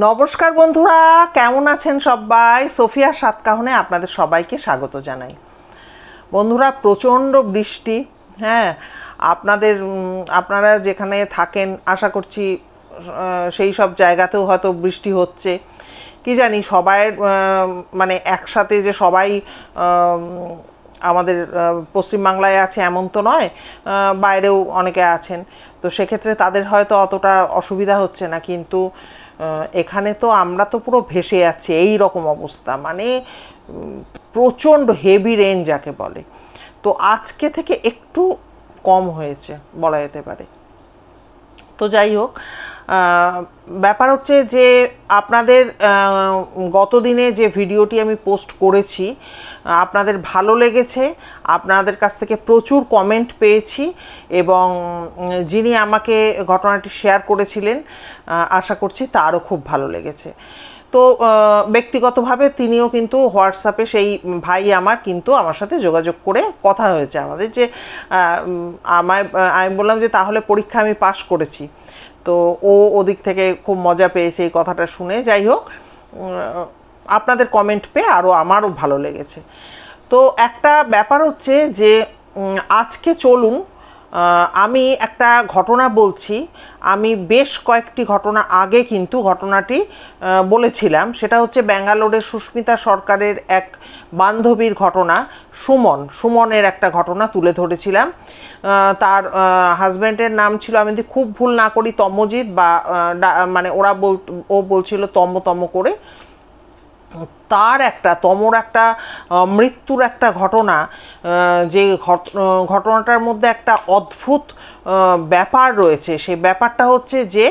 নমস্কার বন্ধুরা, কেমন আছেন সবাই? সোফিয়ার সাতকাহনে আপনাদের সবাইকে স্বাগত জানাই। বন্ধুরা, প্রচণ্ড বৃষ্টি। হ্যাঁ, আপনারা যেখানে থাকেন আশা করছি সেই সব জায়গাতেও হয়তো বৃষ্টি হচ্ছে। কি জানি সবাই মানে একসাথে যে সবাই আমাদের পশ্চিমবাংলায় আছে এমন তো নয়, বাইরেও অনেকে আছেন। তো সেক্ষেত্রে তাদের হয়তো অতটা অসুবিধা হচ্ছে না, কিন্তু এখানে তো আমরা তো পুরো ভেসে যাচ্ছি, এই রকম অবস্থা। মানে প্রচণ্ড হেভি রেন যাকে বলে। তো আজকে থেকে একটু কম হয়েছে বলা যেতে পারে। তো যাই হোক, ব্যাপার হচ্ছে যে আপনাদের গত দিনে যে ভিডিওটি আমি পোস্ট করেছি আপনাদের ভালো লেগেছে, আপনাদের কাছ থেকে প্রচুর কমেন্ট পেয়েছি, এবং যিনি আমাকে ঘটনাটি শেয়ার করেছিলেন আশা করছি তারও খুব ভালো লেগেছে। তো ব্যক্তিগতভাবে তিনিও কিন্তু হোয়াটসঅ্যাপে সেই ভাই আমার সাথে যোগাযোগ করে কথা হয়েছে আমাদের, যে আমি বললাম যে তাহলে পরীক্ষা আমি পাশ করেছি। তো ওদিক থেকে খুব মজা পেয়েছে এই কথাটা শুনে। যাই হোক, আপনাদের কমেন্ট পেয়ে আমারও ভালো লেগেছে। তো একটা ব্যাপার হচ্ছে যে আজকে চলুন আমি একটা ঘটনা বলছি। আমি বেশ কয়েকটি ঘটনা আগে কিন্তু ঘটনাটি বলেছিলাম। সেটা হচ্ছে ব্যাঙ্গালোরের সুস্মিতা সরকারের এক বান্ধবীর ঘটনা। সুমনের একটা ঘটনা তুলে ধরেছিলাম। তার হাজব্যান্ডের নাম ছিল, আমি যদি খুব ভুল না করি, তমজিৎ, বা মানে ও বলছিল তম করে। তার তমর একটা মৃত্যুর একটা ঘটনা, যে ঘটনাটার মধ্যে একটা অদ্ভুত ব্যাপার রয়েছে। সেই ব্যাপারটা হচ্ছে যে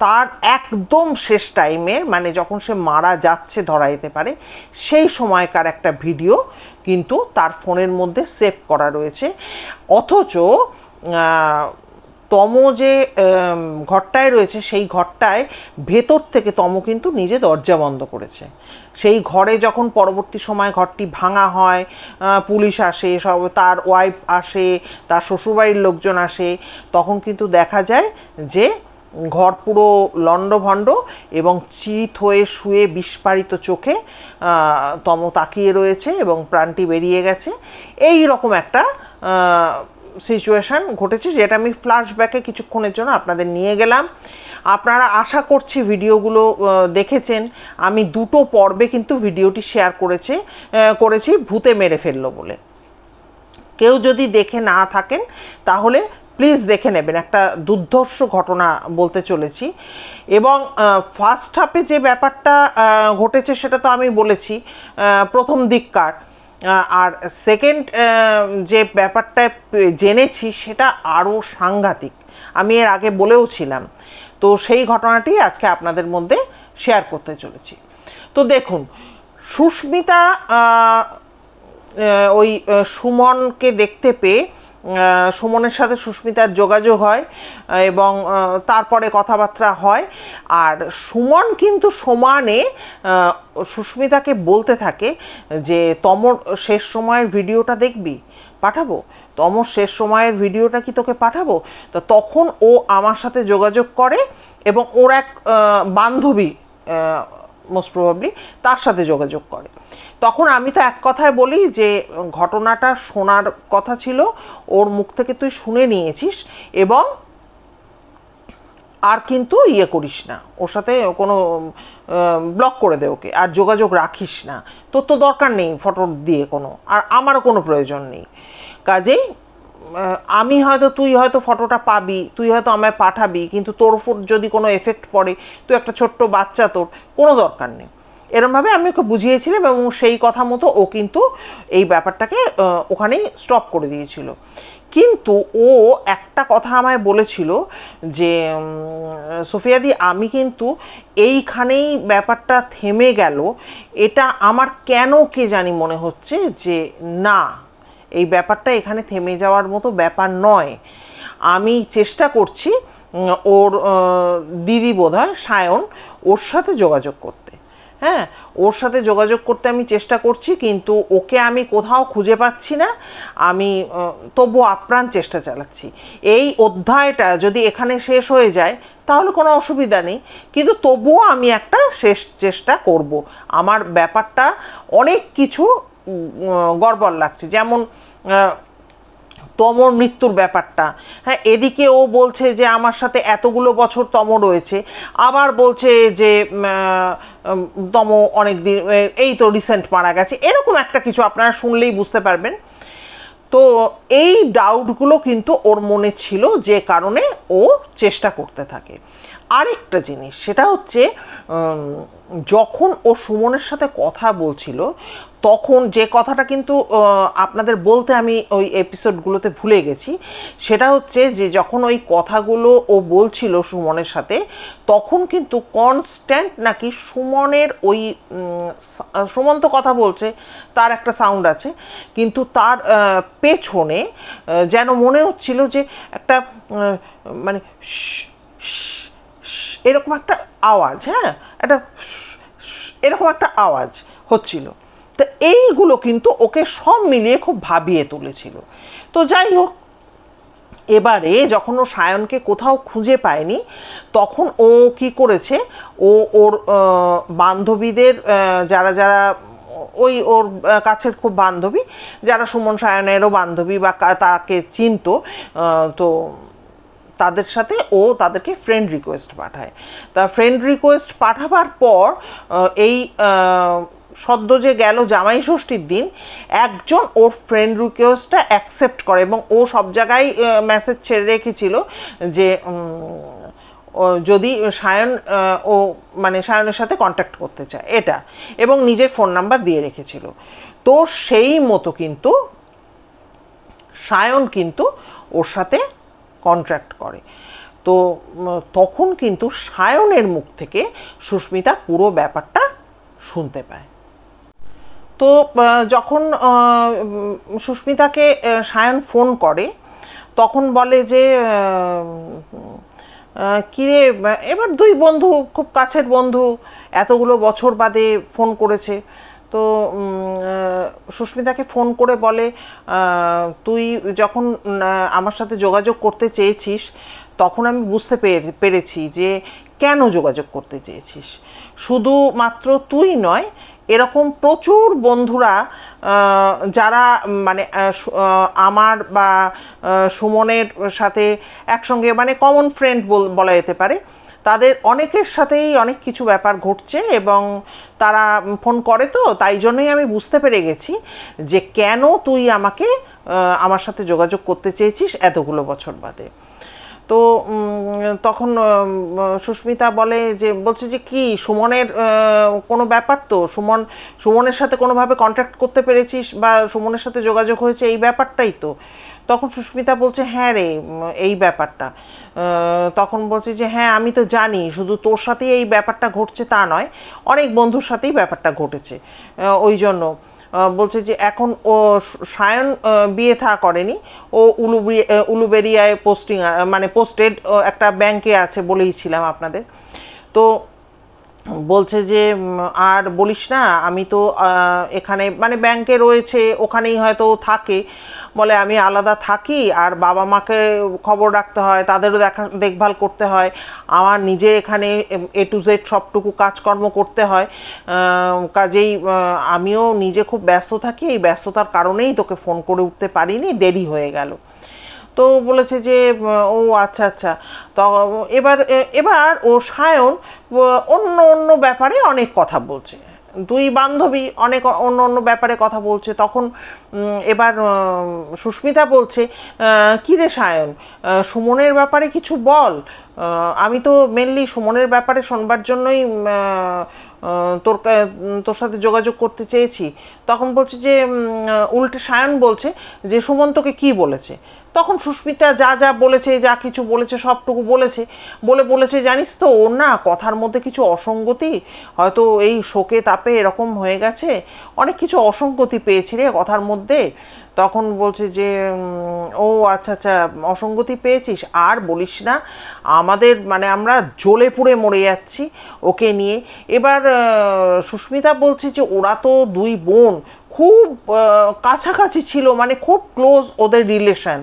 তার একদম শেষ টাইমের, মানে যখন সে মারা যাচ্ছে ধরা যেতে পারে, সেই সময়কার একটা ভিডিও কিন্তু তার ফোনের মধ্যে সেভ করা রয়েছে। অথচ তম যে ঘরটায় রয়েছে সেই ঘরটায় ভেতর থেকে তম কিন্তু নিজে দরজা বন্ধ করেছে। সেই ঘরে যখন পরবর্তী সময় ঘরটি ভাঙা হয়, পুলিশ আসে, সব তার ওয়াইফ আসে, তার শ্বশুরবাড়ির লোকজন আসে, তখন কিন্তু দেখা যায় যে ঘর পুরো লণ্ডভণ্ড এবং চিত হয়ে শুয়ে বিস্ফারিত চোখে তম তাকিয়ে রয়েছে এবং প্রাণটি বেরিয়ে গেছে। এই রকম একটা সিচুয়েশান ঘটেছে, যেটা আমি ফ্ল্যাশব্যাকে কিছুক্ষণের জন্য আপনাদের নিয়ে গেলাম। আপনারা আশা করছি ভিডিওগুলো দেখেছেন। আমি 2টো পর্বে কিন্তু ভিডিওটি শেয়ার করেছি ভূতে মেরে ফেললো বলে। কেউ যদি দেখে না থাকেন তাহলে প্লিজ দেখে নেবেন। একটা দুর্ধর্ষ ঘটনা বলতে চলেছি। এবং ফার্স্ট হাফে যে ব্যাপারটা ঘটেছে সেটা তো আমি বলেছি প্রথম দিককার, আর সেকেন্ড যে ব্যাপারটা জেনেছি সেটা আরও সাংঘাতিক। আমি এর আগে বলেও ছিলাম। তো সেই ঘটনাটি আজকে আপনাদের মধ্যে শেয়ার করতে চলেছি। তো দেখুন, সুস্মিতা ওই সুমনকে দেখতে পেয়ে সুমনের সাথে সুস্মিতার যোগাযোগ হয় এবং তারপরে কথাবার্তা হয়। আর সুমন কিন্তু সমানে সুস্মিতাকে বলতে থাকে যে তমর শেষ সময়ের ভিডিওটা দেখবি, পাঠাবো, তমর শেষ সময়ের ভিডিওটা কি তোকে পাঠাবো। তো তখন ও আমার সাথে যোগাযোগ করে এবং ওর এক বান্ধবী মোস্ট প্রবাবলি তার সাথে যোগাযোগ করে। তখন আমি তো এক কথায় বলি যে ঘটনাটা শোনার কথা ছিল, ওর মুখ থেকে তুই শুনে নিয়েছিস, এবং আর কিন্তু করিস না, ওর সাথে কোনো ব্লক করে দে ওকে, আর যোগাযোগ রাখিস না। তোর তো দরকার নেই ফটো দিয়ে কোনো, আর আমারও কোনো প্রয়োজন নেই। কাজেই তুই হয়তো ফটোটা পাবি, তুই হয়তো আমায় পাঠাবি, কিন্তু তোর উপর যদি কোনো এফেক্ট পড়ে, তুই একটা ছোট্ট বাচ্চা, তোর কোনো দরকার নেই। এরমভাবে আমি ওকে বুঝিয়েছিলাম এবং সেই কথা মতো ও কিন্তু এই ব্যাপারটাকে ওখানেই স্টপ করে দিয়েছিল। কিন্তু ও একটা কথা আমায় বলেছিল যে সোফিয়াদি, আমি কিন্তু এইখানেই ব্যাপারটা থেমে গেল, এটা আমার কেন কে জানি মনে হচ্ছে যে না, এই ব্যাপারটা এখানে থেমে যাওয়ার মতো ব্যাপার নয়। আমি চেষ্টা করছি ওর দিদি বোধহয় সায়ন, ওর সাথে যোগাযোগ করতে। হ্যাঁ, ওর সাথে যোগাযোগ করতে আমি চেষ্টা করছি, কিন্তু ওকে আমি কোথাও খুঁজে পাচ্ছি না। আমি তবু আপ্রাণ চেষ্টা চালাচ্ছি। এই অধ্যায়টা যদি এখানে শেষ হয়ে যায় তাহলে কোনো অসুবিধা নেই, কিন্তু তবুও আমি একটা শেষ চেষ্টা করব। আমার ব্যাপারটা অনেক কিছু গড়বড় লাগছে, যেমন তমর মৃত্যুর ব্যাপারটা। হ্যাঁ, এদিকে ও বলছে যে আমার সাথে এতগুলো বছর তম রয়েছে, আবার বলছে যে তম অনেক দিন, এই তো রিসেন্ট মারা গেছে, এরকম একটা কিছু আপনারা শুনলেই বুঝতে পারবেন। তো এই ডাউটগুলো কিন্তু ওর মনে ছিল, যে কারণে ও চেষ্টা করতে থাকে। আরেকটা জিনিস, সেটা হচ্ছে যখন ও সুমনের সাথে কথা বলছিল, তখন যে কথাটা কিন্তু আপনাদের বলতে আমি ওই এপিসোডগুলোতে ভুলে গেছি, সেটা হচ্ছে যে যখন ওই কথাগুলো ও বলছিল সুমনের সাথে, তখন কিন্তু কনস্ট্যান্ট নাকি সুমনের ওই সুমন তো কথা বলছে, তার একটা সাউন্ড আছে, কিন্তু তার পেছনে যেন মনে হচ্ছিল যে একটা মানে এরকম একটা আওয়াজ, হ্যাঁ, একটা এরকম একটা আওয়াজ হচ্ছিল। তো এইগুলো কিন্তু ওকে সব মিলিয়ে খুব ভাবিয়ে তুলেছিল। তো যাই হোক, এবারে যখন ও সায়নকে কোথাও খুঁজে পায়নি, তখন ও কি করেছে, ও ওর বান্ধবীদের, যারা যারা ওই ওর কাছের খুব বান্ধবী, যারা সুমন সায়নেরও বান্ধবী বা তাকে চিনতো, তো তাদের সাথে ও তাদেরকে ফ্রেন্ড রিকোয়েস্ট পাঠায়। তা ফ্রেন্ড রিকোয়েস্ট পাঠাবার পর এই সদ্য যে গেল জামাই ষষ্ঠীর দিন, একজন ওর ফ্রেন্ড রিকোয়েস্টটা অ্যাকসেপ্ট করে, এবং ও সব জায়গায় মেসেজ ছেড়ে রেখেছিল যে যদি সায়ন ও মানে সায়নের সাথে কন্ট্যাক্ট করতে চায় এটা, এবং নিজের ফোন নাম্বার দিয়ে রেখেছিল। তো সেই মতো কিন্তু সায়ন কিন্তু ওর সাথে কন্ট্রাক্ট করে। তো তখন কিন্তু সায়নের মুখ থেকে সুস্মিতা পুরো ব্যাপারটা শুনতে পায়। তো যখন সুস্মিতাকে সায়ন ফোন করে, তখন বলে যে কিরে, এবার দুই বন্ধু, খুব কাছের বন্ধু, এতগুলো বছর বাদে ফোন করেছে। তো সুস্মিতাকে ফোন করে বলে, তুই যখন আমার সাথে যোগাযোগ করতে চেয়েছিস, তখন আমি বুঝতে পেরেছি যে কেন যোগাযোগ করতে চেয়েছিস। শুধুমাত্র তুই নয়, এরকম প্রচুর বন্ধুরা, যারা মানে আমার বা সুমনের সাথে একসঙ্গে, মানে কমন ফ্রেন্ড বলা যেতে পারে, তাদের অনেকের সাথেই অনেক কিছু ব্যাপার ঘটছে, এবং তারা ফোন করে, তো তাই জন্যই আমি বুঝতে পেরে গেছি যে কেন তুই আমাকে আমার সাথে যোগাযোগ করতে চেয়েছিস এতগুলো বছর বাদে। তো তখন সুস্মিতা বলছে যে কি সুমনের কোনো ব্যাপার, তো সুমনের সাথে কোনোভাবে কন্ট্যাক্ট করতে পেরেছিস বা সুমনের সাথে যোগাযোগ হয়েছে, এই ব্যাপারটাই তো। তখন সুস্মিতা বলছে, হ্যাঁ রে, এই ব্যাপারটা। তখন বলছে যে হ্যাঁ, আমি তো জানি, শুধু তোর সাথেই এই ব্যাপারটা ঘটছে তা নয়, অনেক বন্ধুর সাথেই ব্যাপারটা ঘটেছে। ওই জন্য বলছে যে এখন ও সায়ন বিয়ে থা করেনি, ও উলুবেরিয়ায় পোস্টিং, মানে পোস্টেড একটা ব্যাংকে আছে বলেইছিলাম আপনাদের। তো বলছে যে আর বলিস না, আমি তো এখানে মানে ব্যাংকে রয়েছে, ওখানেই হয়তো থাকে, বলে আমি আলাদা থাকি, আর বাবা মাকে খবর রাখতে হয়, তাদেরও দেখভাল করতে হয়, আমার নিজে এখানে A to Z সবটুকু কাজকর্ম করতে হয়, কাজেই আমিও নিজে খুব ব্যস্ত থাকি, এই ব্যস্ততার কারণেই তোকে ফোন করে উঠতে পারিনি, দেরি হয়ে গেল। তো বলেছে যে ও আচ্ছা আচ্ছা। তো এবার ও সায়ন অন্য অন্য ব্যাপারে অনেক কথা বলছে, দুই বান্ধবী অনেক অন্য অন্য ব্যাপারে কথা বলছে। তখন এবার সুস্মিতা বলছে, কী রে সায়ন, সুমনের ব্যাপারে কিছু বল, আমি তো মেনলি সুমনের ব্যাপারে শোনবার জন্যই তোর সাথে যোগাযোগ করতে চেয়েছি। তখন বলছে যে উল্টে সায়ন বলছে যে সুমন তোকে কী বলেছে। তখন সুস্মিতা যা যা বলেছে, যা কিছু বলেছে সবটুকু বলেছে জানিস তো, ওর না কথার মধ্যে কিছু অসঙ্গতি, হয়তো এই শোকে তাপে এরকম হয়ে গেছে, অনেক কিছু অসঙ্গতি পেয়েছি রে কথার মধ্যে। তখন বলছে যে ও আচ্ছা আচ্ছা, অসঙ্গতি পেয়েছিস, আর বলিস না, আমাদের মানে আমরা জ্বলে পুড়ে মরে যাচ্ছি ওকে নিয়ে। এবার সুস্মিতা বলছে যে ওরা তো দুই বোন খুব কাছাকাছি ছিল, মানে খুব ক্লোজ ওদের রিলেশন,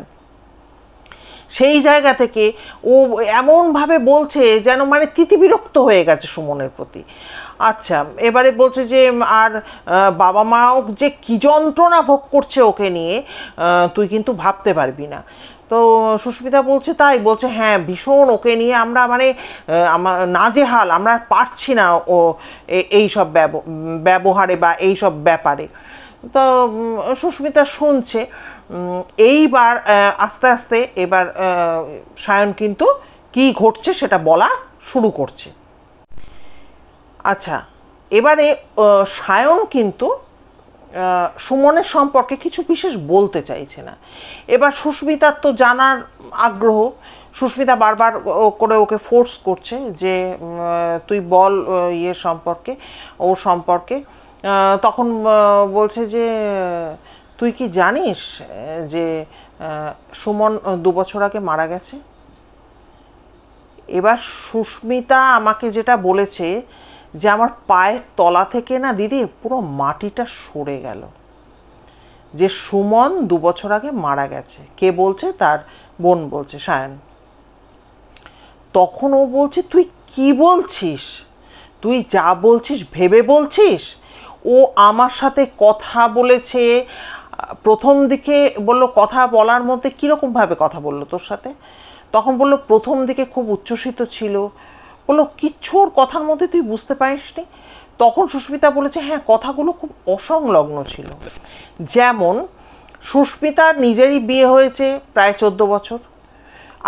সেই জায়গা থেকে ও এমনভাবে বলছে যেন মানে তিতিবিরক্ত হয়ে গেছে সুমনের প্রতি। আচ্ছা, এবারে বলছে যে আর বাবা মাও যে কী যন্ত্রণা ভোগ করছে ওকে নিয়ে তুই কিন্তু ভাবতে পারবি না। তো সুস্মিতা বলছে তাই, বলছে হ্যাঁ ভীষণ ওকে নিয়ে আমরা মানে আমার নাজেহাল, আমরা পারছি না ও এই সব ব্যবহারে বা এই সব ব্যাপারে। তো সুস্মিতা শুনছে। এইবার আস্তে আস্তে এবার সায়ন কিন্তু কি ঘটছে সেটা বলা শুরু করছে। আচ্ছা, এবারে সায়ন কিন্তু সুমনের সম্পর্কে কিছু বিশেষ বলতে চাইছে না। এবার সুস্মিতার তো জানার আগ্রহ, সুস্মিতা বারবার করে ওকে ফোর্স করছে যে তুই বল ইয়ের সম্পর্কে, ওর সম্পর্কে। তখন বলছে যে তুই কি জানিস যে সুমন 2 বছর আগে মারা গেছে? এবার সুস্মিতা আমাকে যেটা বলেছে যে আমার পায়ের তলা থেকে না দিদি পুরো মাটিটা সরে গেল, যে সুমন 2 বছর আগে মারা গেছে। কে বলছে? তার বোন বলছে, সায়ন। তখন ও বলছে তুই কি বলছিস? তুই যা বলছিস ভেবে বলছিস? ও আমার সাথে কথা বলেছে, প্রথম দিকে বলল কথা বলার মধ্যে কীরকমভাবে কথা বললো তোর সাথে? তখন বলল প্রথম দিকে খুব উচ্ছ্বসিত ছিল, বললো কিচ্ছু ওর কথার মধ্যে তুই বুঝতে পারিসনি। তখন সুস্মিতা বলেছে হ্যাঁ কথাগুলো খুব অসংলগ্ন ছিল। যেমন সুস্মিতার নিজেরই বিয়ে হয়েছে প্রায় 14 বছর,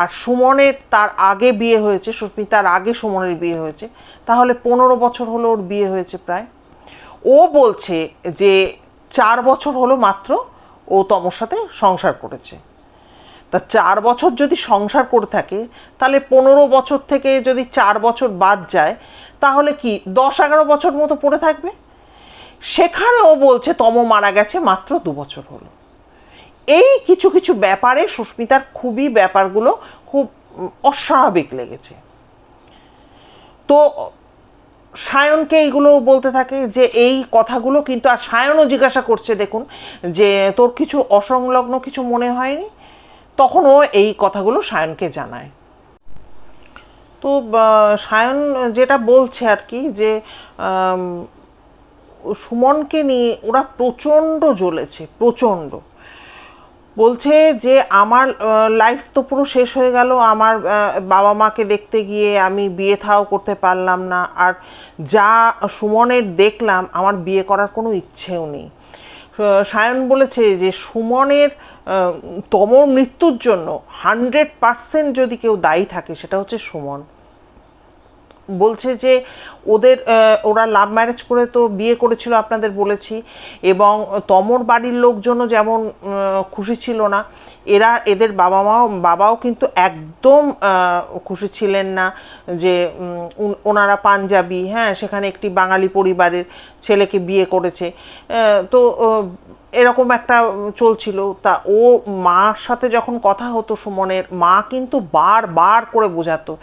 আর সুমনের তার আগে বিয়ে হয়েছে, সুস্মিতার আগে সুমনের বিয়ে হয়েছে, তাহলে 15 বছর হলো ওর বিয়ে হয়েছে প্রায়। ও বলছে যে 4 বছর হলো মাত্র ও তমর সাথে সংসার করেছে। তা 4 বছর যদি সংসার করে থাকে তাহলে 15 বছর থেকে যদি 4 বছর বাদ যায় তাহলে কি 10-11 বছর মতো পড়ে থাকবে। সেখানেও বলছে তম মারা গেছে মাত্র 2 বছর হলো। এই কিছু কিছু ব্যাপারে সুস্মিতার খুবই ব্যাপারগুলো খুব অস্বাভাবিক লেগেছে। তো সায়নকে এইগুলো বলতে থাকে যে এই কথাগুলো কিন্তু, আর সায়নও জিজ্ঞাসা করছে দেখুন যে তোর কিছু অসংলগ্ন কিছু মনে হয়নি? তখন ও এই কথাগুলো সায়নকে জানায়। তো সায়ন যেটা বলছে আর কি যে সুমনকে নিয়ে ওরা প্রচণ্ড জ্বলেছে, প্রচণ্ড। বলছে যে আমার লাইফ তো পুরো শেষ হয়ে গেল, আমার বাবা মাকে দেখতে গিয়ে আমি বিয়ে থাও করতে পারলাম না, আর যা সুমনের দেখলাম আমার বিয়ে করার কোনো ইচ্ছেও নেই। সায়ন বলেছে যে সুমনের তমর মৃত্যুর জন্য 100% যদি কেউ দায়ী থাকে সেটা হচ্ছে সুমন। বলছে যে ওরা লাভ ম্যারেজ করে তো বিয়ে করেছিল আপনাদের বলেছি, এবং তমর বাড়ির লোকজনও যেমন খুশি ছিল না, এদের বাবাও কিন্তু একদম খুশি ছিলেন না যে ওনারা পাঞ্জাবি, হ্যাঁ সেখানে একটি বাঙালি পরিবারের ছেলেকে বিয়ে করেছে। তো এরকম একটা চলছিল। তা ও মার সাথে যখন কথা হতো সুমনের, মা কিন্তু বারবার করে বোঝাতো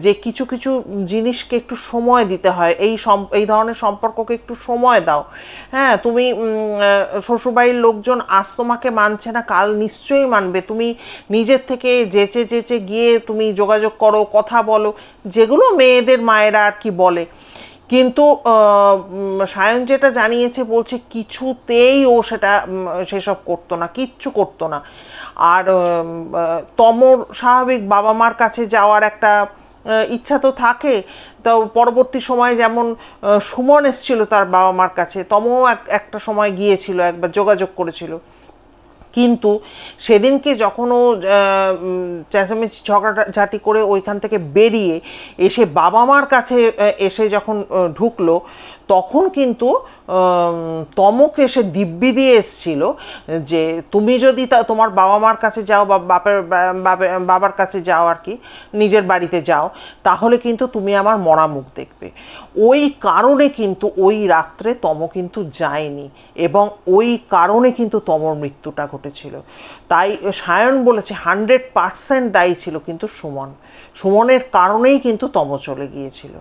যে কিছু কিছু জিনিসকে একটু সময় দিতে হয়, এই ধরনের সম্পর্ককে একটু সময় দাও। হ্যাঁ তুমি শ্বশুরবাড়ির লোকজন আজ তোমাকে মানছে না, কাল নিশ্চয়ই মানবে, তুমি নিজের থেকে যেচে যেচে গিয়ে তুমি যোগাযোগ করো, কথা বলো, যেগুলো মেয়েদের মায়েরা আর কি বলে। কিন্তু সায়ন যেটা জানিয়েছে, বলছে কিছুতেই ও সেসব করতো না, কিচ্ছু করতো না। আর তমর স্বাভাবিক বাবা মার কাছে যাওয়ার একটা ইচ্ছা তো থাকে। তো পরবর্তী সময় যেমন সুমন এসেছিল তার বাবা মার কাছে, তমও একটা সময় গিয়েছিল, একবার যোগাযোগ করেছিল। কিন্তু সেদিনকে যখন ও চেঁচামেচি ঝগড়াঝাটি করে ওইখান থেকে বেরিয়ে এসে বাবা মার কাছে এসে যখন ঢুকলো, তখন কিন্তু তমকে এসে দিব্যি দিয়ে এসছিল যে তুমি যদি তোমার বাবা মার কাছে যাও বা বাবার কাছে যাও আর কি, নিজের বাড়িতে যাও, তাহলে কিন্তু তুমি আমার মরা মুখ দেখবে। ওই কারণে কিন্তু ওই রাত্রে তম কিন্তু যায়নি, এবং ওই কারণে কিন্তু তমর মৃত্যুটা ঘটেছিল। তাই সায়ন বলেছে 100% দায়ী ছিল কিন্তু সুমনের কারণেই কিন্তু তম চলে গিয়েছিল।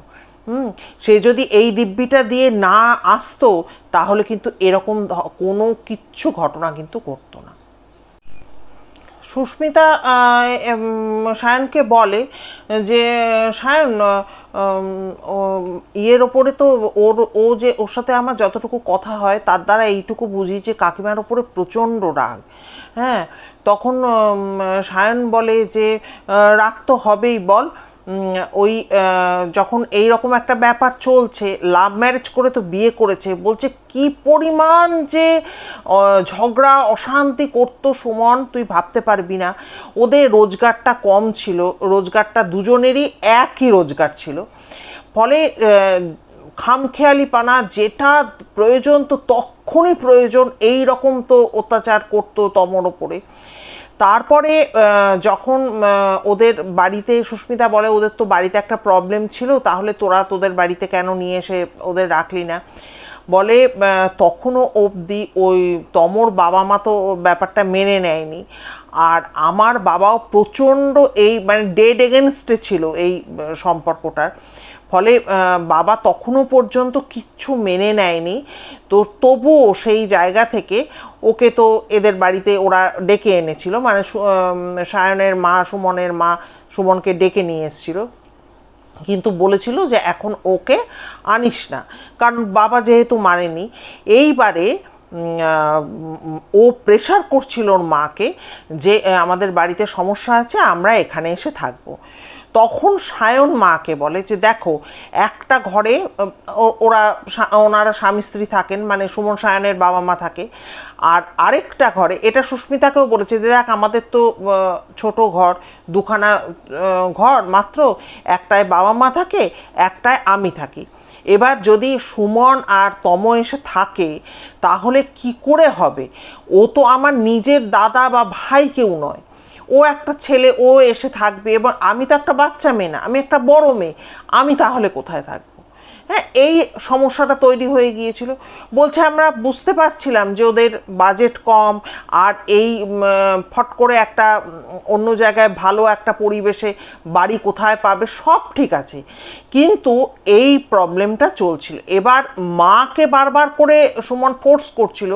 সে যদি এই দিব্যিটা দিয়ে না আসতো তাহলে কিন্তু এরকম কোনো কিচ্ছু ঘটনা কিন্তু ঘটতো না। সুস্মিতা সায়নকে বলে যে সায়ন, ইয়ের ওপরে তো ওর সাথে আমার যতটুকু কথা হয় তার দ্বারা এইটুকু বুঝি যে কাকিমার ওপরে প্রচণ্ড রাগ। হ্যাঁ, তখন সায়ন বলে যে রাগ তো হবেই, বল। ওই যখন এই রকম একটা ব্যাপার চলছে, লাভ ম্যারেজ করে তো বিয়ে করেছে, বলছে কি পরিমাণ যে ঝগড়া অশান্তি করতো সুমন, তুই ভাবতে পারবি না। ওদের রোজগারটা কম ছিল, রোজগারটা দুজনেরই একই রোজগার ছিল, ফলে খামখেয়ালিপানা, যেটা প্রয়োজন তো তখনই প্রয়োজন, এই রকম তো অত্যাচার করতো তমর ওপরে। তারপরে যখন ওদের বাড়িতে, সুস্মিতা বলে ওদের তো বাড়িতে একটা প্রবলেম ছিল, তাহলে তোরা তোদের বাড়িতে কেন নিয়ে এসে ওদের রাখলি না। বলে তখনও অবধি ওই তমর বাবা মা তো ব্যাপারটা মেনে নেয়নি, আর আমার বাবাও প্রচণ্ড এই মানে ডেড এগেনস্টে ছিল এই সম্পর্কটার। ফলে বাবা তখনও পর্যন্ত কিচ্ছু মেনে নেয়নি। তো তবুও সেই জায়গা থেকে ওকে তো এদের বাড়িতে ওরা ডেকে এনেছিল, মানে সায়নের মা, সুমনের মা সুমনকে ডেকে নিয়ে এসেছিল, কিন্তু বলেছিল যে এখন ওকে আনিস না, কারণ বাবা যেহেতু মানেনি। এইবারে ও প্রেশার করছিল ওর মাকে যে আমাদের বাড়িতে সমস্যা আছে, আমরা এখানে এসে থাকবো। তখন সায়ন মাকে বলে যে দেখো, একটা ঘরে ওনারা স্বামী স্ত্রী থাকেন, মানে সুমন সায়নের বাবা মা থাকে, আর আরেকটা ঘরে, এটা সুস্মিতাকেও বলেছে যে দেখ আমাদের তো ছোট ঘর, দুখানা ঘর মাত্র, একটায় বাবা মা থাকে, একটায় আমি থাকি। এবার যদি সুমন আর তম এসে থাকে তাহলে কি করে হবে? ও তো আমার নিজের দাদা বা ভাই কেউ নয়, ও একটা ছেলে, ও এসে থাকবে, এবং আমি তো একটা বাচ্চা মেয়ে না, আমি একটা বড় মেয়ে, আমি তাহলে কোথায় থাকবো? হ্যাঁ, এই সমস্যাটা তৈরি হয়ে গিয়েছিল। বলছে আমরা বুঝতে পারছিলাম যে ওদের বাজেট কম, আর এই ফট করে একটা অন্য জায়গায় ভালো একটা পরিবেশে বাড়ি কোথায় পাবে, সব ঠিক আছে, কিন্তু এই প্রবলেমটা চলছিল। এবার মাকে বারবার করে সুমন ফোর্স করছিল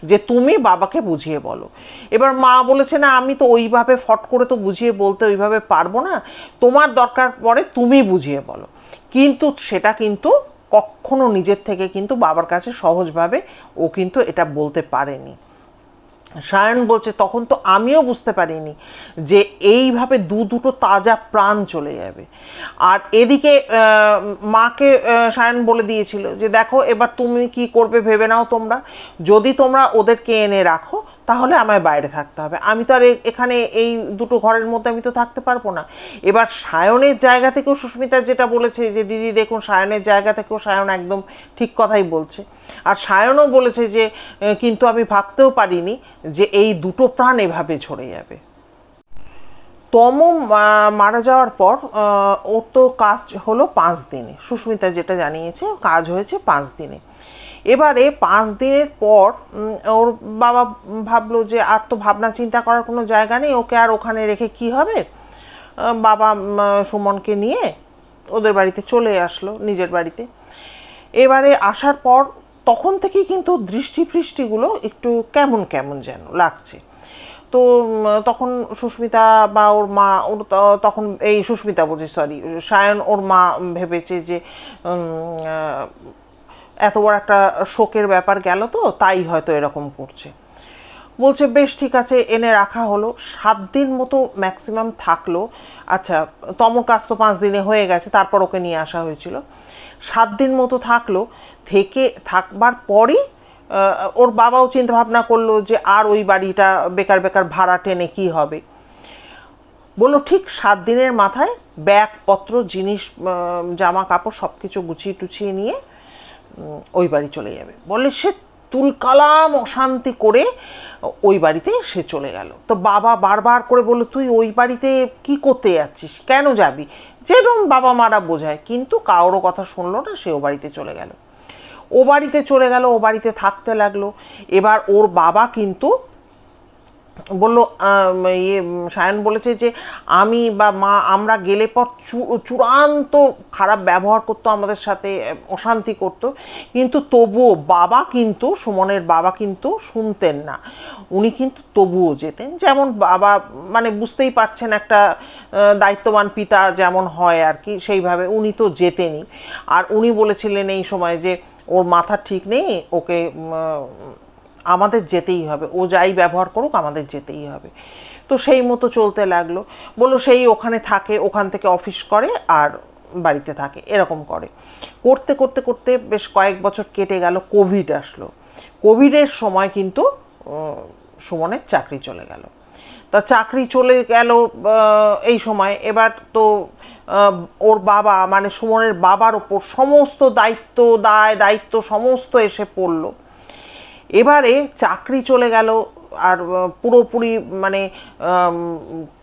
যে তুমি বাবাকে বুঝিয়ে বলো। এবার মা বলেছে না, আমি তো ওইভাবে ফট করে তো বুঝিয়ে বলতে ওইভাবে পারবো না, তোমার দরকার পড়ে তুমি বুঝিয়ে বলো। কিন্তু সেটা কিন্তু কখনো নিজের থেকে কিন্তু বাবার কাছে সহজভাবে ও কিন্তু এটা বলতে পারেনি। সায়ন বলছে তখন তো আমিও বুঝতে পারিনি যে এইভাবে দুটো তাজা প্রাণ চলে যাবে। আর এদিকে মাকে সায়ন বলে দিয়েছিল যে দেখো এবার তুমি কি করবে ভেবে নাও, তোমরা যদি তোমরা ওদেরকে এনে রাখো তাহলে আমায় বাইরে থাকতে হবে, আমি তো আর এখানে এই দুটো ঘরের মধ্যে আমি তো থাকতে পারবো না। এবার সায়নের জায়গা থেকেও সুস্মিতা যেটা বলেছে যে দিদি দেখুন, সায়নের জায়গা থেকেও সায়ন একদম ঠিক কথাই বলছে। আর সায়নও বলেছে যে কিন্তু আমি ভাবতেও পারিনি যে এই দুটো প্রাণ এভাবে ঝরে যাবে। তম মারা যাওয়ার পর ওর তো কাজ হলো 5 দিনে, সুস্মিতা যেটা জানিয়েছে কাজ হয়েছে 5 দিনে। এবারে 5 দিনের পর ওর বাবা ভাবলো যে আর তো ভাবনা চিন্তা করার কোনো জায়গা নেই, ওকে আর ওখানে রেখে কি হবে। বাবা সুমনকে নিয়ে ওদের বাড়িতে চলে আসলো, নিজের বাড়িতে। এবারে আসার পর তখন থেকেই কিন্তু দৃষ্টি ফৃষ্টিগুলো একটু কেমন কেমন যেন লাগছে। তো তখন সুস্মিতা বা ওর মা, ওর তখন এই সুস্মিতা বলছি, সরি সায়ন, ওর মা ভেবেছে যে এত বড় একটা শোকের ব্যাপার গেল তো তাই হয়তো এরকম করছে। বলছে বেশ ঠিক আছে, এনে রাখা হলো, 7 দিন মতো ম্যাক্সিমাম থাকলো। আচ্ছা, তমর কাজ তো 5 দিনে হয়ে গেছে, তারপর ওকে নিয়ে আসা হয়েছিল। 7 দিন মতো থাকলো, থেকে থাকবার পরই ওর বাবাও চিন্তা ভাবনা করলো যে আর ওই বাড়িটা বেকার বেকার ভাড়া টেনে কি হবে। বললো ঠিক 7 দিনের মাথায় ব্যাগপত্র জিনিস জামা কাপড় সব কিছু গুছিয়ে টুছিয়ে নিয়ে ওই বাড়ি চলে যাবে। বলে সে তুলকালাম অশান্তি করে ওই বাড়িতে সে চলে গেল। তো বাবা বারবার করে বললো তুই ওই বাড়িতে কি করতে যাচ্ছিস, কেন যাবি, যেরকম বাবা মারা বোঝায়, কিন্তু কারোর কথা শুনলো না, সে ও বাড়িতে চলে গেল। ও বাড়িতে চলে গেল, ও বাড়িতে থাকতে লাগলো। এবার ওর বাবা কিন্তু বলল সায়ন বলেছে যে আমি বা মা আমরা গেলে পর চূড়ান্ত খারাপ ব্যবহার করতো আমাদের সাথে, অশান্তি করতো, কিন্তু তবুও বাবা কিন্তু সুমনের বাবা কিন্তু শুনতেন না, উনি কিন্তু তবুও যেতেন। যেমন বাবা মানে বুঝতেই পারছেন একটা দায়িত্ববান পিতা যেমন হয় আর কি, সেইভাবে উনি তো যেতেনই। আর উনি বলেছিলেন এই সময় যে ওর মাথা ঠিক নেই, ওকে আমাদের যেতেই হবে, ও যাই ব্যবহার করুক আমাদের যেতেই হবে। তো সেই মতো চলতে লাগলো। বললো সেই ওখানে থাকে, ওখান থেকে অফিস করে আর বাড়িতে থাকে, এরকম করে করতে করতে করতে বেশ কয়েক বছর কেটে গেল। কোভিড আসলো। কোভিডের সময় কিন্তু সুমনের চাকরি চলে গেল। তা চাকরি চলে গেল এই সময় এবার তো ওর বাবা মানে সুমনের বাবার ওপর সমস্ত দায়িত্ব সমস্ত এসে পড়লো। এবারে চাকরি চলে গেল আর পুরোপুরি মানে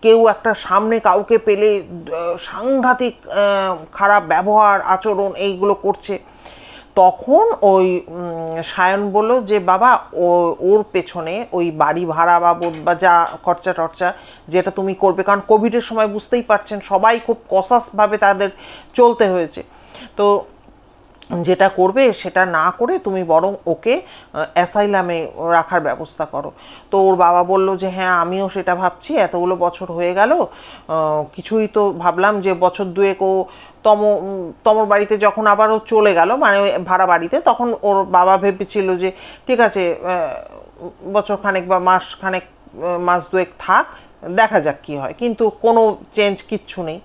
কেউ একটা সামনে কাউকে পেলে সাংঘাতিক খারাপ ব্যবহার আচরণ এইগুলো করছে। তখন ওই সায়ন বলল যে বাবা ওর পেছনে ওই বাড়ি ভাড়া বাবদ বা যা খরচা টরচা যেটা তুমি করবে, কারণ কোভিডের সময় বুঝতেই পারছেন সবাই খুব কসাসভাবে তাদের চলতে হয়েছে, তো যেটা করবে সেটা না করে তুমি বরং ওকে অ্যাসাইলামে রাখার ব্যবস্থা করো। তো ওর বাবা বলল যে হ্যাঁ আমিও সেটা ভাবছি, এতগুলো বছর হয়ে গেল কিছুই তো ভাবলাম যে বছর দুয়েক ও তমর বাড়িতে যখন আবার ও চলে গেল মানে ভাড়া বাড়িতে, তখন ওর বাবা ভেবেছিল যে ঠিক আছে বছর খানেক বা মাস খানেক মাস দুয়েক থাক, দেখা যাক কি হয়, কিন্তু কোনো চেঞ্জ কিচ্ছু নেই।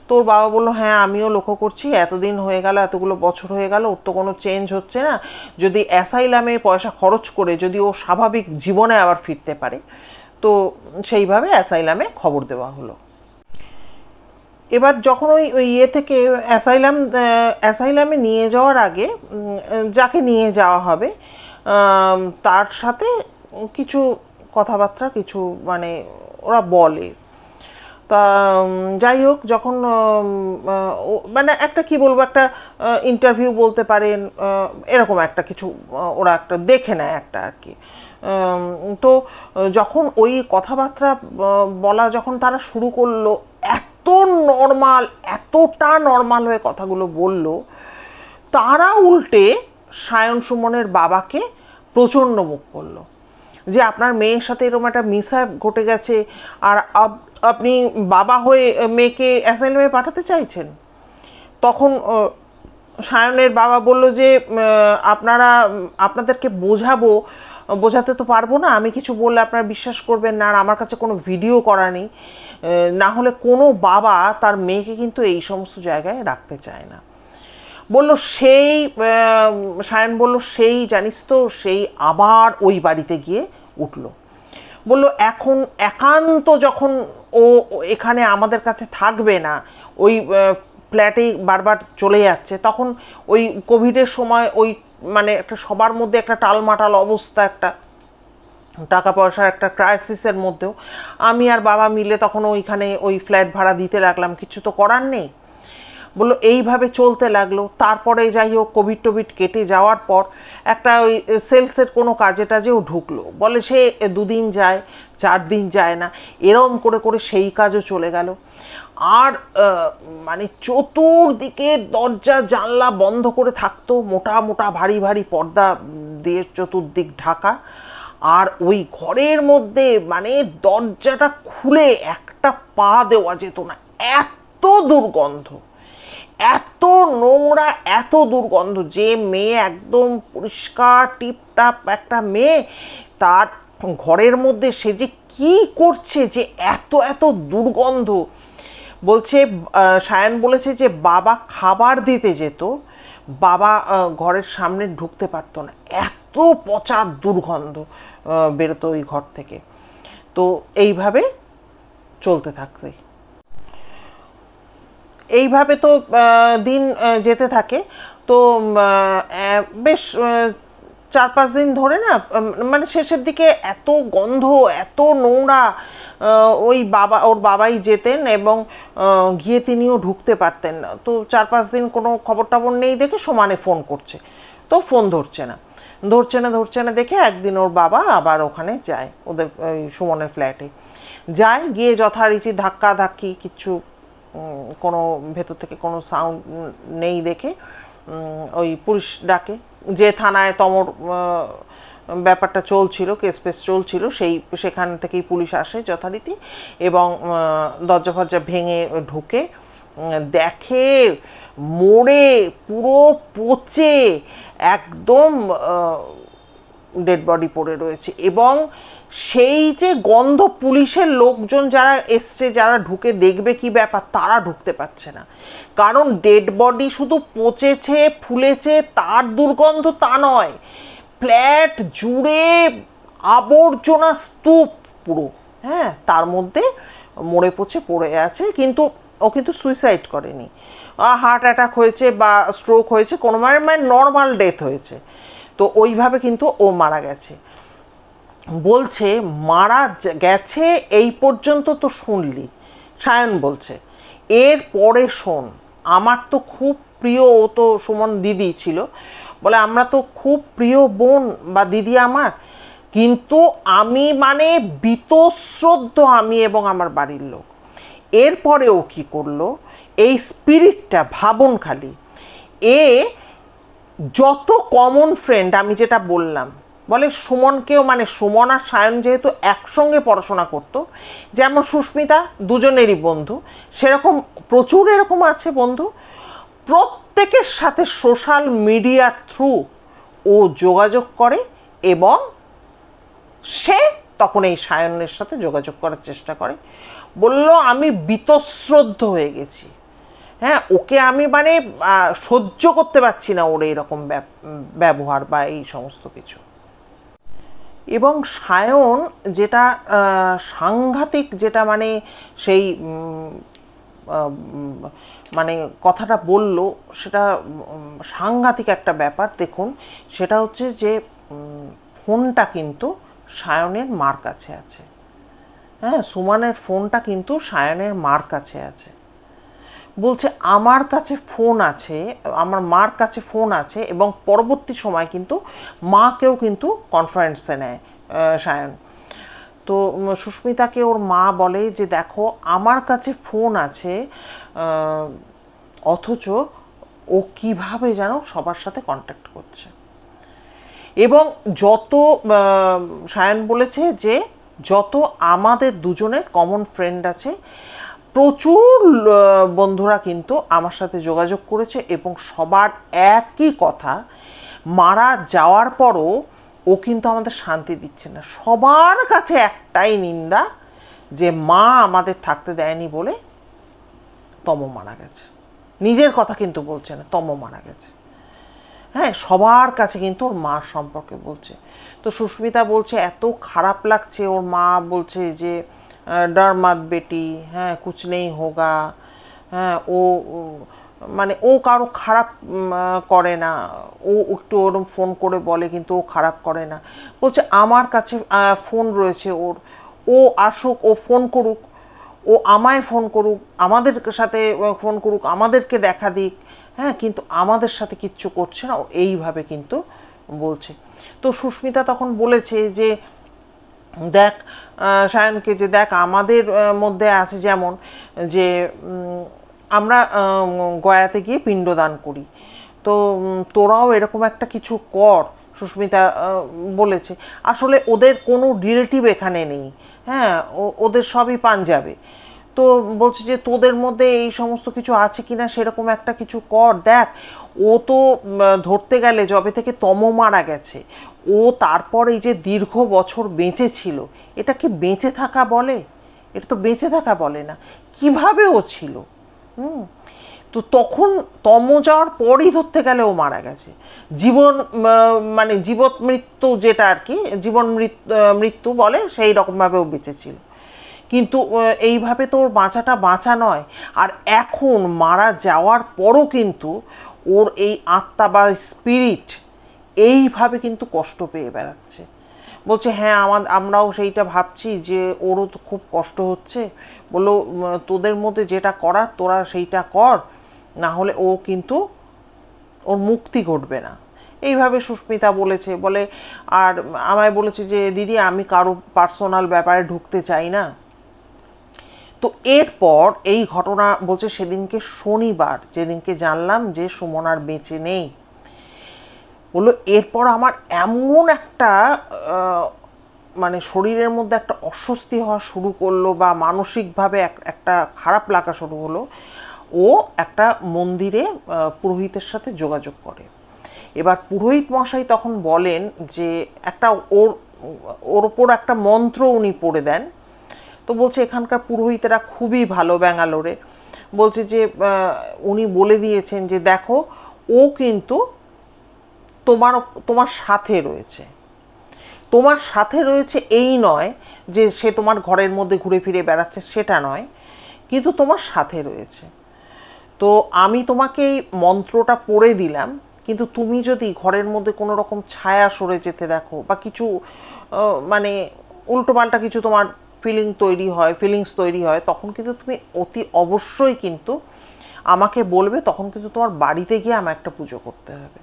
তোর বাবা বললো হ্যাঁ আমিও লক্ষ্য করছি, এতদিন হয়ে গেল, এতগুলো বছর হয়ে গেল, ওর তো কোনো চেঞ্জ হচ্ছে না, যদি অ্যাসাইলামে পয়সা খরচ করে যদি ও স্বাভাবিক জীবনে আবার ফিরতে পারে। তো সেইভাবে অ্যাসাইলামে খবর দেওয়া হলো। এবার যখন ওই ইয়ে থেকে অ্যাসাইলামে নিয়ে যাওয়ার আগে যাকে নিয়ে যাওয়া হবে তার সাথে কিছু কথাবার্তা কিছু মানে ওরা বলে। তা যাই হোক যখন মানে একটা কি বলবো একটা ইন্টারভিউ বলতে পারেন, এরকম একটা কিছু ওরা একটা দেখে নেয় একটা আর কি। তো যখন ওই কথাবার্তা বলা যখন তারা শুরু করলো, এত নর্মাল, এতটা নর্মাল হয়ে কথাগুলো বলল, তারা উল্টে সায়ন সুমনের বাবাকে প্রচণ্ড মুখ করলো যে আপনার মেয়ের সাথে এরকম একটা মিসহ্যাপ ঘটে গেছে আর আপনি বাবা হয়ে মেয়েকে অ্যাসাইলামে পাঠাতে চাইছেন। তখন সায়নের বাবা বলল যে আপনাদেরকে বোঝাতে তো পারবো না, আমি কিছু বললে আপনারা বিশ্বাস করবেন না, আর আমার কাছে কোনো ভিডিও করা নেই, না হলে কোনো বাবা তার মেয়েকে কিন্তু এই সমস্ত জায়গায় রাখতে চায় না। বলল সেই সায়ন বলল সেই জানিস তো সেই আবার ওই বাড়িতে গিয়ে উঠলো। বলল এখন একান্ত যখন ও এখানে আমাদের কাছে থাকবে না, ওই ফ্ল্যাটেই বারবার চলে যাচ্ছে, তখন ওই কোভিডের সময় ওই মানে একটা সবার মধ্যে একটা টালমাটাল অবস্থা, একটা টাকা পয়সার একটা ক্রাইসিসের মধ্যেও আমি আর বাবা মিলে তখন ওইখানে ওই ফ্ল্যাট ভাড়া দিতে লাগলাম, কিছু তো করার নেই। বললো এইভাবে চলতে লাগলো। তারপরে যাই হোক কোভিড টোভিড কেটে যাওয়ার পর একটা ওই সেলসের কোনো কাজে টাজেও ঢুকলো, বলে সে 2 দিন যায় 4 দিন যায় না, এরম করে করে সেই কাজও চলে গেল। আর মানে চতুর্দিকে দরজা জানলা বন্ধ করে থাকতো, মোটা মোটা ভারী ভারী পর্দা দিয়ে চতুর্দিক ঢাকা, আর ওই ঘরের মধ্যে মানে দরজাটা খুলে একটা পা দেওয়া যেত না, এত দুর্গন্ধ, এত নোংরা, এত দুর্গন্ধ। যে মেয়ে একদম পরিষ্কার টিপটাপ একটা মেয়ে, তার ঘরের মধ্যে সে যে কি করছে যে এত এত দুর্গন্ধ। বলছে সায়ন বলেছে যে বাবা খাবার দিতে যেত, বাবা ঘরের সামনে ঢুকতে পারতো না, এত পচা দুর্গন্ধ বেরোতো ওই ঘর থেকে। তো এইভাবে চলতে থাকতে এইভাবে তো দিন যেতে থাকে। তো বেশ 4-5 দিন ধরে না মানে শেষের দিকে এত গন্ধ, এত নোংরা, ওর বাবাই যেতেন এবং গিয়ে তিনিও ঢুকতে পারতেন না। তো 4-5 দিন কোনো খবর টবর নেই দেখে সমানে ফোন করছে, তো ফোন ধরছে না। ধরছে না দেখে একদিন ওর বাবা আবার ওখানে যায়, ওদের ওই সুমনের ফ্ল্যাটে যায়, গিয়ে যথারীতি ধাক্কা ধাক্কি কিচ্ছু কোনো ভেতর থেকে কোনো সাউন্ড নেই দেখে ওই পুলিশ ডাকে, যে থানায় তমর ব্যাপারটা চলছিল, কেস ফেস চলছিল, সেখান থেকেই পুলিশ আসে যথারীতি, এবং দরজা ফরজা ভেঙে ঢুকে দেখে মরে পুরো পচে একদম ডেড বডি পড়ে রয়েছে। এবং সেই যে গন্ধ, পুলিশের লোকজন যারা এসছে, যারা ঢুকে দেখবে কি ব্যাপার, তারা ঢুকতে পারছে না, কারণ ডেড বডি শুধু পচেছে ফুলেছে তার দুর্গন্ধ তা নয়, ফ্ল্যাট জুড়ে আবর্জনা স্তূপ পুরো, হ্যাঁ, তার মধ্যে মরে পচে পড়ে আছে। কিন্তু ও কিন্তু সুইসাইড করেনি, হার্ট অ্যাটাক হয়েছে বা স্ট্রোক হয়েছে, কোনো মানে নর্মাল ডেথ হয়েছে, তো ওইভাবে কিন্তু ও মারা গেছে। বলছে মারা গেছে এই পর্যন্ত তো শুনলি, সায়ন বলছে, এর পরে শোন, আমার তো খুব প্রিয়, ও তো সুমন দিদি ছিল, বলে আমরা তো খুব প্রিয় বোন বা দিদি আমার, কিন্তু আমি মানে বীতশ্রদ্ধ আমি এবং আমার বাড়ির লোক। এরপরে ও কী করলো, এই স্পিরিটটা ভাবুন খালি, এ যত কমন ফ্রেন্ড আমি যেটা বললাম, বলে সুমনকেও, মানে সুমন আর সায়ন যেহেতু একসঙ্গে পড়াশোনা করতো, যেমন সুস্মিতা দুজনেরই বন্ধু, সেরকম প্রচুর এরকম আছে বন্ধু, প্রত্যেকের সাথে সোশ্যাল মিডিয়ার থ্রু ও যোগাযোগ করে, এবং সে তখন এই সায়নের সাথে যোগাযোগ করার চেষ্টা করে। বলল আমি বীতশ্রদ্ধ হয়ে গেছি, হ্যাঁ, ওকে আমি মানে সহ্য করতে পারছি না ওর এইরকম ব্যবহার বা এই সমস্ত কিছু। এবং সায়ন যেটা সাংঘাতিক, যেটা মানে সেই মানে কথাটা বলল, সেটা সাংঘাতিক একটা ব্যাপার। দেখুন, সেটা হচ্ছে যে ফোনটা কিন্তু সায়নের মার কাছে আছে, হ্যাঁ, সুমনের ফোনটা কিন্তু সায়নের মার কাছে আছে। বলছে আমার কাছে ফোন আছে, আমার মার কাছে ফোন আছে, এবং পরবর্তী সময় কিন্তু মাকেও কিন্তু কনফারেন্সে নেয় সায়ন। তো সুস্মিতাকে ওর মা বলে যে দেখো আমার কাছে ফোন আছে, অথচ ও কিভাবে যেন সবার সাথে কন্ট্যাক্ট করছে। এবং যত সায়ন বলেছে যে যত আমাদের দুজনের কমন ফ্রেন্ড আছে, প্রচুর বন্ধুরা কিন্তু আমার সাথে যোগাযোগ করেছে, এবং সবার একই কথা, মারা যাওয়ার পরও ও কিন্তু আমাদের শান্তি দিচ্ছে না, সবার কাছে একটাই নিন্দা, যে মা আমাদের থাকতে দেয়নি বলে তম মারা গেছে। নিজের কথা কিন্তু বলছে না, তম মারা গেছে, হ্যাঁ, সবার কাছে কিন্তু ওর মার সম্পর্কে বলছে। তো সুস্মিতা বলছে এত খারাপ লাগছে, ওর মা বলছে যে ডর মত বেটি, হ্যাঁ, কুছ নেই হোগা, হ্যাঁ, ও মানে ও কারো খারাপ করে না, ও একটু ওরম ফোন করে বলে কিন্তু ও খারাপ করে না। বলছে আমার কাছে ফোন রয়েছে ওর, ও আসুক, ও ফোন করুক, ও আমায় ফোন করুক, আমাদের সাথে ফোন করুক, আমাদেরকে দেখা দিক, হ্যাঁ, কিন্তু আমাদের সাথে কিচ্ছু করছে না, ও এইভাবে কিন্তু বলছে। তো সুস্মিতা তখন বলেছে যে দেখ সায়নকে, যে দেখ আমাদের মধ্যে আছে যেমন যে আমরা গয়াতে গিয়ে পিণ্ডদান করি, তো তোরাও এরকম একটা কিছু কর, সুস্মিতা বলেছে। আসলে ওদের কোনো রিলেটিভ এখানে নেই, হ্যাঁ, ওদের সবই পাঞ্জাবে। তো বলছে যে তোদের মধ্যে এই সমস্ত কিছু আছে কিনা সেরকম একটা কিছু কর, দেখ ও তো ধরতে গেলে যবে থেকে তম মারা গেছে, ও তারপর এই যে দীর্ঘ বছর বেঁচে ছিল, এটা কি বেঁচে থাকা বলে? এটা তো বেঁচে থাকা বলে না, কিভাবে ও ছিল? তো তখন তম যাওয়ার পরই ধরতে গেলে ও মারা গেছে। জীবন মানে জীবন মৃত্যু যেটা আর কি, জীবন মৃত্যু বলে, সেই রকমভাবে ও বেঁচেছিল, কিন্তু এইভাবে তো ওর বাঁচাটা বাঁচা নয়। আর এখন মারা যাওয়ার পরও কিন্তু ওর এই আত্মা বা স্পিরিট এইভাবে কিন্তু কষ্ট পেয়ে বেড়াচ্ছে। বলছে হ্যাঁ, আমরাও সেইটা ভাবছি যে ওরও তো খুব কষ্ট হচ্ছে। বললো তোদের মধ্যে যেটা করার তোরা সেইটা কর, না হলে ও কিন্তু ওর মুক্তি ঘটবে না। এইভাবে সুস্মিতা বলেছে, বলে আর আমায় বলেছে যে দিদি আমি কারো পার্সোনাল ব্যাপারে ঢুকতে চাই না। তো এরপর এই ঘটনা বলছে সেদিনকে শনিবার, যেদিনকে জানলাম যে সুমন আর বেঁচে নেই, বললো এরপর আমার এমন একটা মানে শরীরের মধ্যে একটা অস্বস্তি হওয়া শুরু করলো, বা মানসিকভাবে একটা খারাপ লাগা শুরু হলো। ও একটা মন্দিরে পুরোহিতের সাথে যোগাযোগ করে। এবার পুরোহিত মশাই তখন বলেন যে একটা ওর ওপর একটা মন্ত্র উনি পড়ে দেন। তো বলছে এখানকার পুরোহিতেরা খুবই ভালো ব্যাঙ্গালোরে, বলছে যে উনি বলে দিয়েছেন যে দেখো ও কিন্তু তোমার সাথে রয়েছে, তোমার সাথে রয়েছে এই নয় যে সে তোমার ঘরের মধ্যে ঘুরে ফিরে বেড়াচ্ছে, সেটা নয়, কিন্তু তোমার সাথে রয়েছে। তো আমি তোমাকে এই মন্ত্রটা পড়ে দিলাম, কিন্তু তুমি যদি ঘরের মধ্যে কোনো রকম ছায়া সরে যেতে দেখো, বা কিছু মানে উল্টোপাল্টা কিছু তোমার ফিলিংস তৈরি হয়, তখন কিন্তু তুমি অতি অবশ্যই কিন্তু আমাকে বলবে, তখন কিন্তু তোমার বাড়িতে গিয়ে আমার একটা পুজো করতে হবে।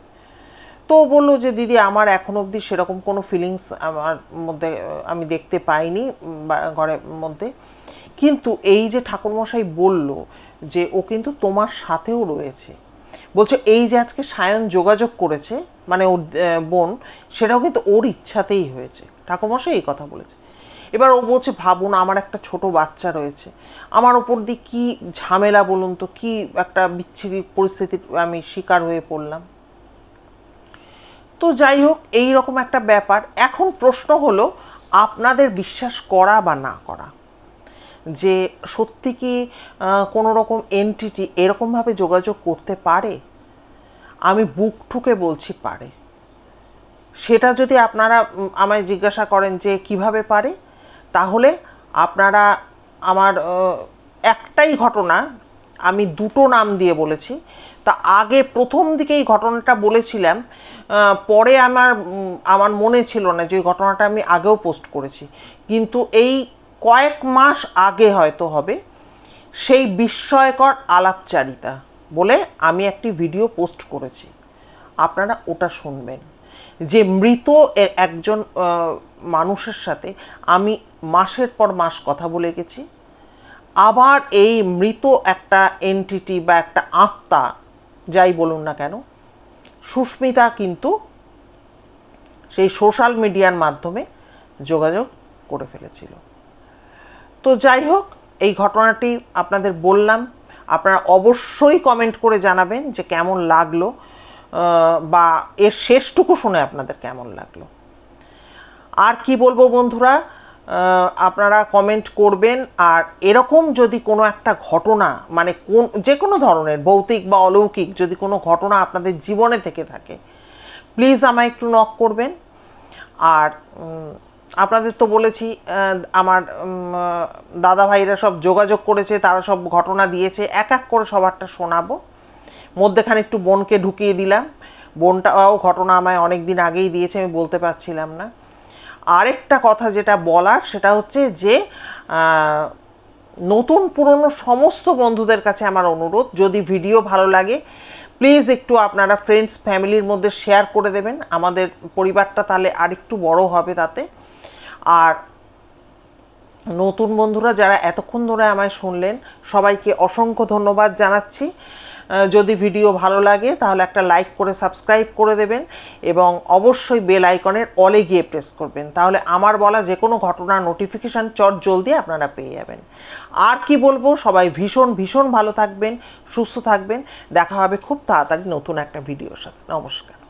তো বললো যে দিদি আমার এখন অবধি সেরকম কোনো ফিলিংস আমার মধ্যে আমি দেখতে পাইনি ঘরের মধ্যে, কিন্তু এই যে ঠাকুরমশাই বলল যে ও কিন্তু তোমার সাথেও রয়েছে, বলছে এই যে আজকে সায়ন যোগাযোগ করেছে মানে ওর বোন, সেটাও কিন্তু ওর ইচ্ছাতেই হয়েছে, ঠাকুরমশাই এই কথা বলেছে। এবার ও বলছে ভাবুন আমার একটা ছোট বাচ্চা রয়েছে, আমার ওপর দিয়ে কি ঝামেলা বলুন তো, কি একটা বিচ্ছিরি পরিস্থিতির আমি শিকার হয়ে পড়লাম। তো যাই হোক এইরকম একটা ব্যাপার। এখন প্রশ্ন হলো আপনাদের বিশ্বাস করা বা না করা, যে সত্যি কি কোনো রকম এন্টিটি এরকমভাবে যোগাযোগ করতে পারে। আমি বুক ঠুকে বলছি পারে। সেটা যদি আপনারা আমায় জিজ্ঞাসা করেন যে কিভাবে পারে, তাহলে আপনারা আমার একটাই ঘটনা, আমি দুটো নাম দিয়ে বলেছি। তা আগে প্রথম দিকে এই ঘটনাটা বলেছিলাম, পরে আমার মনে ছিল না যে ওই ঘটনাটা আমি আগেও পোস্ট করেছি, কিন্তু এই কয়েক মাস আগে হয়তো হবে, সেই বিস্ময়কর আলাপচারিতা বলে আমি একটি ভিডিও পোস্ট করেছি, আপনারা ওটা শুনবেন। যে মৃত একজন মানুষের সাথে আমি মাসের পর মাস কথা বলে গেছি, আবার এই মৃত একটা এন্টিটি বা একটা আত্মা যাই বলুন না কেন, সুস্মিতা কিন্তু সেই সোশ্যাল মিডিয়ার মাধ্যমে যোগাযোগ করে ফেলেছিল। তো যাই হোক এই ঘটনাটি আপনাদের বললাম, আপনারা অবশ্যই কমেন্ট করে জানাবেন যে কেমন লাগলো, বা এর শেষটুকু শুনে আপনাদের কেমন লাগলো। আর কি বলবো বন্ধুরা, আপনারা কমেন্ট করবেন। আর এরকম যদি কোনো একটা ঘটনা মানে যে কোনো ধরনের ভৌতিক বা অলৌকিক যদি কোনো ঘটনা আপনাদের জীবনে থেকে থাকে, প্লিজ আমায় একটু নক করবেন। আর আপনাদের তো বলেছি আমার দাদা ভাইরা সব যোগাযোগ করেছে, তারা সব ঘটনা দিয়েছে, এক এক করে সবারটা শোনাবো। মধ্যেখানে একটু বোনকে ঢুকিয়ে দিলাম, বোনটাও ঘটনা আমায় অনেক দিন আগেই দিয়েছে, আমি বলতে পারছিলাম না। আরেকটা কথা যেটা বলার সেটা হচ্ছে যে নতুন পুরনো সমস্ত বন্ধুদের কাছে আমার অনুরোধ, যদি ভিডিও ভালো লাগে প্লিজ একটু আপনারা ফ্রেন্ডস ফ্যামিলির মধ্যে শেয়ার করে দেবেন, আমাদের পরিবারটা তাহলে আরেকটু বড় হবে তাতে। আর নতুন বন্ধুরা যারা এতক্ষণ ধরে আমায় শুনলেন, সবাইকে অসংখ্য ধন্যবাদ জানাচ্ছি। যদি ভিডিও ভালো লাগে তাহলে একটা লাইক করে সাবস্ক্রাইব করে দেবেন, এবং অবশ্যই বেল আইকনের অলে গিয়ে প্রেস করবেন, তাহলে আমার বলা যে কোনো ঘটনার নোটিফিকেশান জলদি আপনারা পেয়ে যাবেন। আর কি বলবো, সবাই ভীষণ ভীষণ ভালো থাকবেন, সুস্থ থাকবেন। দেখা হবে খুব তাড়াতাড়ি নতুন একটা ভিডিওর সাথে। নমস্কার।